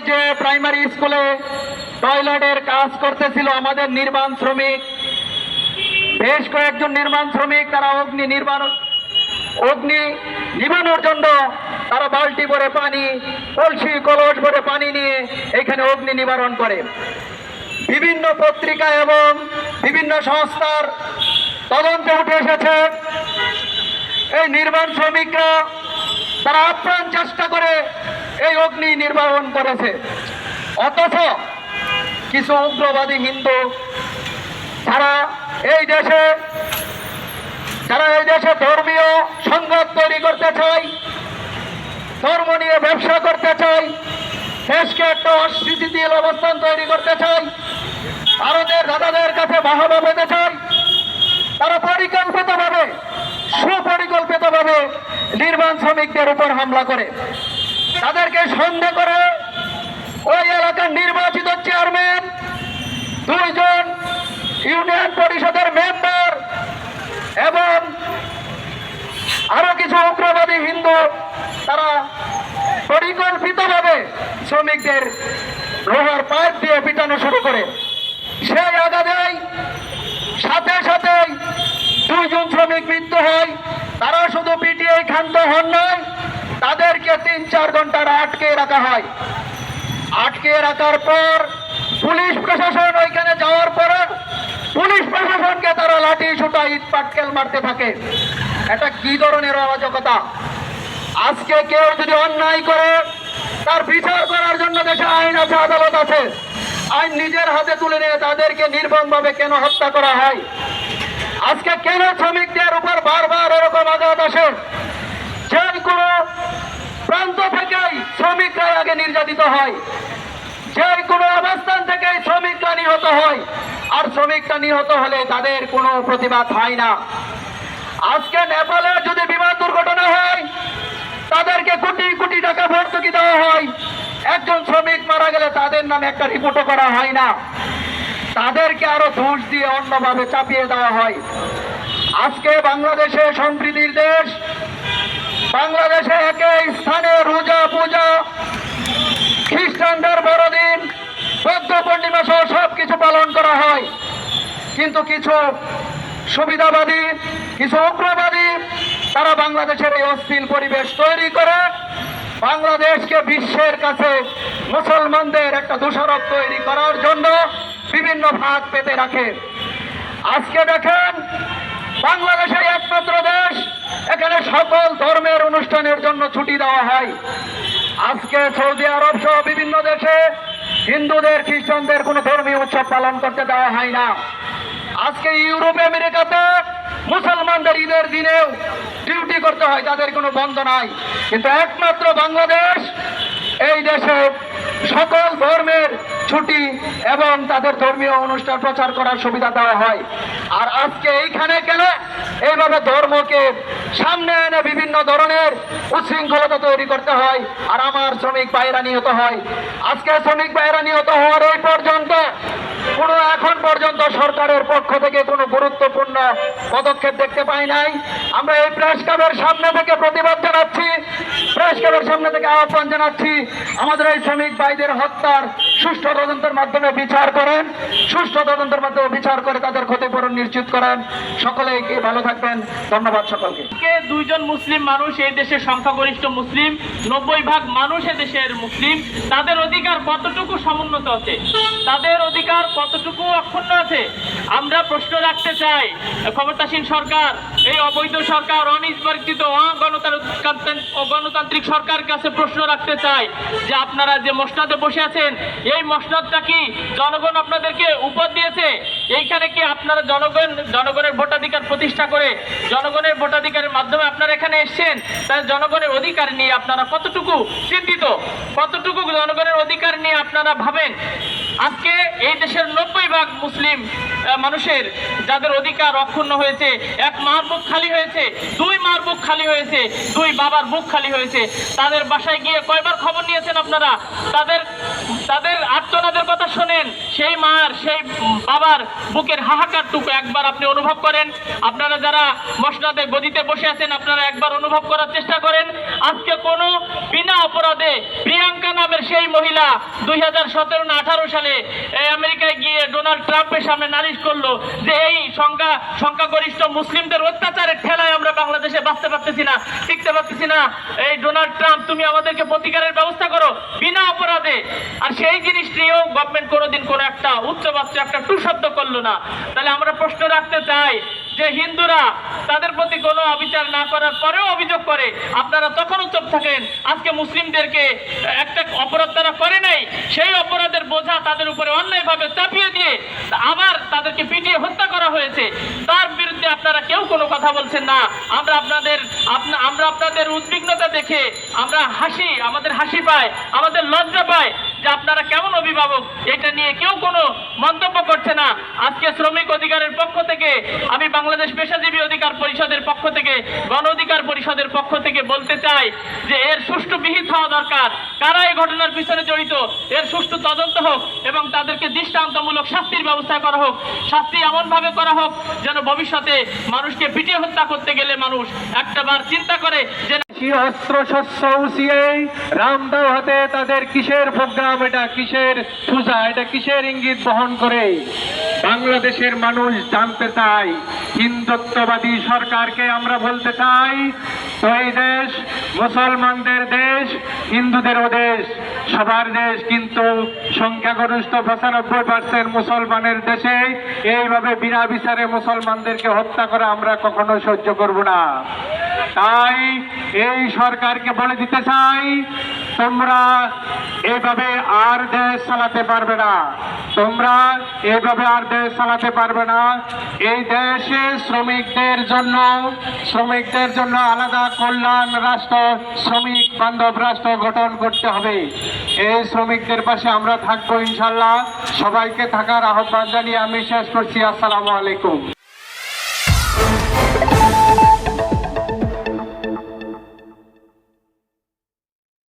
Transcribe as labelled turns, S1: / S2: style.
S1: যে প্রাইমারি স্কুলে টয়লেটের কাজ করতেছিল আমাদের নির্মাণ শ্রমিক, বেশ কয়েকজন নির্মাণ শ্রমিক, তারা অগ্নি নিবানোর জন্য তারা বালতি ভরে পানি, কলসি কলস ভরে পানি নিয়ে এখানে অগ্নি নিবারণ করে। বিভিন্ন পত্রিকা এবং বিভিন্ন সংস্থার তদন্তে উঠে এসেছে এই নির্মাণ শ্রমিকরা তারা আপ্রাণ চেষ্টা করে এই অগ্নি নির্বাপন করেছে, অথচ কিছু উগ্রবাদী হিন্দু যারা এই দেশে ধর্মীয় সংঘাত তৈরি করতে চায়, ধর্ম নিয়ে ব্যবসা করতে চায়, দেশকে একটা অস্থিতিশীল অবস্থান তৈরি করতে চায়, ভারতের দাদাদের কাছে বাহবা পেতে চায়, তারা সুপরিকল্পিতভাবে নির্মাণ শ্রমিকদের উপর হামলা করে, তাদেরকে সন্দেহ করে ওই এলাকার নির্বাচিত চেয়ারম্যান, 2 জন ইউনিয়ন পরিষদের মেম্বার এবং আরো কিছু উগ্রবাদী হিন্দু তারা পরিকল্পিতভাবে শ্রমিকদের লোহার পাইপ দিয়ে পিটানো শুরু করে। সেই আঘাতেই সাথে 2 জন শ্রমিক মৃত্যু হয়। তারা শুধু পিটিয়ে ক্ষান্ত হন নয়, তাদেরকে 3-4 ঘন্টা আটকে রাখা হয়। আটকে রাখার পর পুলিশ প্রশাসন ওইখানে যাওয়ার পরে পুলিশ প্রশাসনকে তারা লাঠি সুটা ইট পাটকেল মারতে থাকে। এটা কি ধরনের অরাজকতা! আজকে কেউ যদি অন্যায় করে তার বিচার করার জন্য দেশে আইন আছে, আদালত আছে, আইন নিজের হাতে তুলে নিয়ে তাদেরকে নির্মমভাবে কেন হত্যা করা হয়? আজকে কেন শ্রমিকদের উপর বারবার এরকম আঘাত আসে? যে কোনো প্রান্ত থেকেই শ্রমিকরা আগে নির্যাতিত হয়, যে কোনো অবস্থান থেকেই শ্রমিকরা নিহত হয়, আর শ্রমিকরা নিহত হলে তাদের কোনো প্রতিবাদ হয় না। আজকে নেপালে যদি বিমান দুর্ঘটনা হয় তাদেরকে কোটি কোটি টাকা ভর্তুকি দেওয়া হয়, একজন শ্রমিক মারা গেলে তাদের নামে একটা রিপোর্টও করা হয় না, তাদেরকে আরো দোষ দিয়ে অন্যভাবে চাপিয়ে দেওয়া হয়। আজকে বাংলাদেশে সম্প্রীতির দেশ, বাংলাদেশে একই স্থানে রোজা পূজা, খ্রিস্টানদের বড়দিন, বৌদ্ধ পূর্ণিমা সহ সবকিছু পালন করা হয়, কিন্তু কিছু সুবিধাবাদী, কিছু উগ্রবাদী তারা বাংলাদেশের এই অস্থির পরিবেশ তৈরি করে বাংলাদেশকে বিশ্বের কাছে মুসলমানদের একটা দোষারোপ তৈরি করার জন্য বিভিন্ন ভাগ পেতে রাখে। আজকে দেখেন বাংলাদেশের একমাত্র দেশ, এখানে সকল ধর্মের অনুষ্ঠানের জন্য ছুটি দেওয়া হয়। আজকে সৌদি আরব সহ বিভিন্ন দেশে হিন্দুদের, খ্রিস্টানদের কোনো ধর্মীয় উৎসব পালন করতে দেওয়া হয় না। আজকে ইউরোপ আমেরিকাতে মুসলমানদের ঈদের দিনেও ডিউটি করতে হয়, তাদের কোনো বন্ধ নাই, কিন্তু একমাত্র বাংলাদেশ, এই দেশে সকল ধর্মের ছুটি এবং তাদের ধর্মীয় অনুষ্ঠান প্রচার করার সুবিধা দেওয়া হয়। আর আজকে এইখানে কেন এইভাবে ধর্মকে সামনে এনে বিভিন্ন ধরনের উচ্ছৃঙ্খলতা তৈরি করতে হয়, আর আমার শ্রমিক ভাইরা নিহত হয়। আজকে শ্রমিক ভাইরা নিহত হওয়ার এই পর্যন্ত এখন পর্যন্ত সরকারের পক্ষ থেকে কোনো গুরুত্বপূর্ণ পদক্ষেপ দেখতে পাই নাই। আমরা এই প্রেস ক্লাবের সামনে থেকে প্রতিবাদ জানাচ্ছি, প্রেস ক্লাবের সামনে থেকে আহ্বান জানাচ্ছি, আমাদের এই শ্রমিক ভাইদের হত্যার সুষ্ঠু তদন্তের মাধ্যমে বিচার করেন, সুষ্ঠু তদন্তের মাধ্যমে বিচার করে তাদের ক্ষতিপূরণ নিশ্চিত করেন। সকলে ভালো থাকবেন, ধন্যবাদ সকলকে।
S2: 2 জন মুসলিম মানুষ, এই দেশের সংখ্যাগরিষ্ঠ মুসলিম, 90% মানুষ দেশের মুসলিম, তাদের অধিকার কতটুকু সমুন্নত আছে, তাদের অধিকার কতটুকু অক্ষুণ্ণ আছে? আমরা প্রশ্ন রাখতে চাই ক্ষমতাসীন সরকার, এই অবৈধ সরকার, অনির্বাচিত গণতান্ত্রিক সরকার কাছে প্রশ্ন রাখতে চাই যে আপনারা যে মসনদে বসে আছেন, এই মসনদটা কি জনগণ আপনাদেরকে উপহার দিয়েছে? এইখানে কি আপনারা জনগণের ভোটাধিকার প্রতিষ্ঠা করে, জনগণের ভোটাধিকারের মাধ্যমে আপনারা এখানে এসেছেন, তাই জনগণের অধিকার নিয়ে আপনারা কতটুকু চিন্তিত, কতটুকু জনগণের অধিকার নিয়ে আপনারা ভাবেন? আজকে এই দেশের 90% মুসলিম মানুষের যাদের অধিকার অক্ষুণ্ণ হয়েছে, এক মার বুক খালি হয়েছে, দুই মার বুক খালি হয়েছে, দুই বাবার বুক খালি হয়েছে, তাদের বাসায় গিয়ে কয়বার খবর নিয়েছেন আপনারা? তাদের আর্তনাদের কথা শোনেন, সেই মার সেই বাবার বুকের হাহাকারটুকু একবার আপনি অনুভব করেন। আপনারা যারা মসনদে গদিতে বসে আছেন, আপনারা একবার অনুভব করার চেষ্টা করেন। আজকে কোনো বিনা অপরাধে প্রিয়াঙ্কা নামের সেই মহিলা 2017 না 18 সালে আমেরিকায় গিয়ে ডোনাল্ড ট্রাম্পের সামনে নালিশ করলো যে এই সংখ্যাগরিষ্ঠ মুসলিমদের অত্যাচারের ঠেলায় আমরা বাংলাদেশে বাঁচতে পারতেছি না, টিকতে পারতেছি না। এই ডোনাল্ড ট্রাম্প, তুমি আমাদেরকে প্রতিকারের ব্যবস্থা করো বিনা অপরাধে। আর সেই জিনিস নিয়েও গভর্নমেন্ট কোনোদিন কোনো একটা উচ্চবাচ্য একটা টু শব্দ করলো না। তাহলে আমরা প্রশ্ন রাখতে চাই যে হিন্দুরা তাদের প্রতি কোনো অবিচার না করার পরেও অভিযোগ করে, আপনারা তখনও চুপ থাকেন। আজকে মুসলিমদেরকে একটা অপরাধ তারা করে নাই, সেই অপরাধের বোঝা তাদের উপরে অন্যায়ভাবে চাপিয়ে দিয়ে আবার তাদেরকে পিটিয়ে হত্যা করা হয়েছে, তার বিরুদ্ধে আপনারা কেউ কোনো কথা বলছেন না। আমরা আপনাদের উদ্বিগ্নতা দেখে আমরা হাসি, আমাদের হাসি পায়, আমাদের লজ্জা পায় যে আপনারা কেমন অভিভাবক, এটা নিয়ে কেউ কোনো মন্তব্য করছে না। আজকে শ্রমিক অধিকারের পক্ষ থেকে, আমি বাংলাদেশ পেশাজীবী অধিকার পরিষদের পক্ষ থেকে, গণ অধিকার পরিষদের পক্ষ থেকে বলতে চাই যে এর সুষ্ঠু বিহিত হওয়া দরকার। কারা এই ঘটনার পিছনে জড়িত, এর সুষ্ঠু তদন্ত হোক এবং তাদেরকে দৃষ্টান্তমূলক শাস্তির ব্যবস্থা করা হোক। শাস্তি এমনভাবে করা হোক যেন ভবিষ্যতে মানুষকে পিটিয়ে হত্যা করতে গেলে মানুষ একটাবার চিন্তা করে যে
S1: অস্ত্র শস্ত্র উচিয়ে রামদাও হাতে তাদের কিসের প্রোগ্রাম, এটা কিসের পূজা, এটা কিসের ইঙ্গিত বহন করে বাংলাদেশের মানুষ জানতে চায়। হিন্দুত্ববাদী সরকারকে আমরা বলতে চাই, তো এই দেশ মুসলমানদের দেশ, হিন্দুদেরও দেশ, সবার দেশ, কিন্তু সংখ্যাগরিষ্ঠ 95% মুসলমানের দেশে এইভাবে বিনা বিচারে মুসলমানদেরকে হত্যা করে আমরা কখনো সহ্য করব না। তাই এই সরকারকে বলে দিতে চাই, তোমরা এইভাবে আর দেশ চালাতে পারবে না, তোমরা এইভাবে আর দেশ চালাতে পারবে না। এই দেশে শ্রমিকদের জন্য আলাদা কল্যাণ রাষ্ট্র, শ্রমিক বান্ধব রাষ্ট্র গঠন করতে হবে। এই শ্রমিকদের পাশে আমরা থাকবো ইনশাল্লাহ। সবাইকে থাকার আহ্বান জানিয়ে আমি শেষ করছি। আসসালামু আলাইকুম।